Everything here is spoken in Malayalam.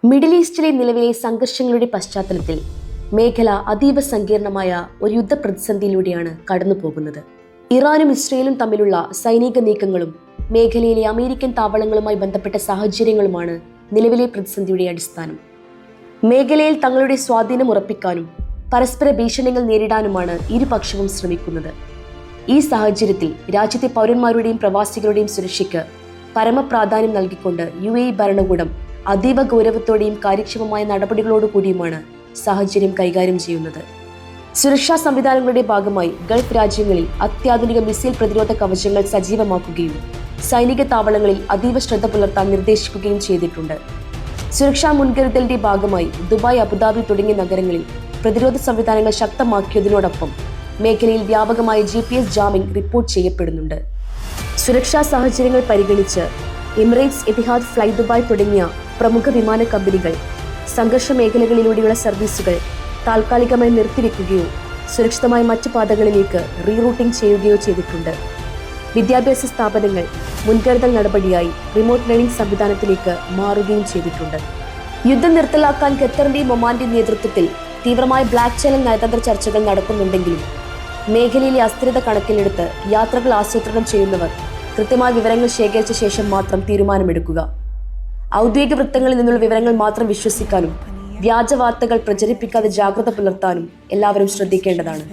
മിഡിൽ ഈസ്റ്റിലെ നിലവിലെ സംഘർഷങ്ങളുടെ പശ്ചാത്തലത്തിൽ മേഖല അതീവ സങ്കീർണമായ ഒരു യുദ്ധപ്രതിസന്ധിയിലൂടെയാണ് കടന്നുപോകുന്നത്. ഇറാനും ഇസ്രയേലും തമ്മിലുള്ള സൈനിക നീക്കങ്ങളും മേഖലയിലെ അമേരിക്കൻ താവളങ്ങളുമായി ബന്ധപ്പെട്ട സാഹചര്യങ്ങളുമാണ് നിലവിലെ പ്രതിസന്ധിയുടെ അടിസ്ഥാനം. മേഖലയിൽ തങ്ങളുടെ സ്വാധീനം ഉറപ്പിക്കാനും പരസ്പര ഭീഷണികൾ നേരിടാനുമാണ് ഇരുപക്ഷവും ശ്രമിക്കുന്നത്. ഈ സാഹചര്യത്തിൽ രാജ്യത്തെ പൗരന്മാരുടെയും പ്രവാസികളുടെയും സുരക്ഷയ്ക്ക് പരമപ്രാധാന്യം നൽകിക്കൊണ്ട് UAE ഭരണകൂടം അതീവ ഗൗരവത്തോടെയും കാര്യക്ഷമമായ നടപടികളോടുകൂടിയുമാണ് സാഹചര്യം കൈകാര്യം ചെയ്യുന്നത്. സുരക്ഷാ സംവിധാനങ്ങളുടെ ഭാഗമായി ഗൾഫ് രാജ്യങ്ങളിൽ അത്യാധുനിക മിസൈൽ പ്രതിരോധ കവചങ്ങൾ സജീവമാക്കുകയും സൈനിക താവളങ്ങളിൽ അതീവ ശ്രദ്ധ പുലർത്താൻ നിർദ്ദേശിക്കുകയും ചെയ്തിട്ടുണ്ട്. സുരക്ഷാ മുൻകരുതലിന്റെ ഭാഗമായി ദുബായ്, അബുദാബി തുടങ്ങിയ നഗരങ്ങളിൽ പ്രതിരോധ സംവിധാനങ്ങൾ ശക്തമാക്കിയതിനോടൊപ്പം മേഖലയിൽ വ്യാപകമായ GPS ജാമിംഗ് റിപ്പോർട്ട് ചെയ്യപ്പെടുന്നുണ്ട്. സുരക്ഷാ സാഹചര്യങ്ങൾ പരിഗണിച്ച് എമിറേറ്റ്സ്, എതിഹാദ്, ഫ്ലൈ ദുബായ് തുടങ്ങിയ പ്രമുഖ വിമാന കമ്പനികൾ സംഘർഷ മേഖലകളിലൂടെയുള്ള സർവീസുകൾ താൽക്കാലികമായി നിർത്തിവെക്കുകയോ സുരക്ഷിതമായ മറ്റു പാതകളിലേക്ക് റീറൂട്ടിംഗ് ചെയ്യുകയോ ചെയ്തിട്ടുണ്ട്. വിദ്യാഭ്യാസ സ്ഥാപനങ്ങൾ മുൻകരുതൽ നടപടിയായി റിമോട്ട് ലേണിംഗ് സംവിധാനത്തിലേക്ക് മാറുകയും ചെയ്തിട്ടുണ്ട്. യുദ്ധം നിർത്തലാക്കാൻ ഖത്തറിന്റെയും ഒമാന്റെയും നേതൃത്വത്തിൽ തീവ്രമായ ബ്ലാക്ക് ചാനൽ നയതന്ത്ര ചർച്ചകൾ നടക്കുന്നുണ്ടെങ്കിലും മേഖലയിലെ അസ്ഥിരത കണക്കിലെടുത്ത് യാത്രകൾ ആസൂത്രണം ചെയ്യുന്നവർ കൃത്യമായ വിവരങ്ങൾ ശേഖരിച്ച ശേഷം മാത്രം തീരുമാനമെടുക്കുക. ഔദ്യോഗിക വൃത്തങ്ങളിൽ നിന്നുള്ള വിവരങ്ങൾ മാത്രം വിശ്വസിക്കാനും വ്യാജ വാർത്തകൾ പ്രചരിപ്പിക്കാതെ ജാഗ്രത പുലർത്താനും എല്ലാവരും ശ്രദ്ധിക്കേണ്ടതാണ്.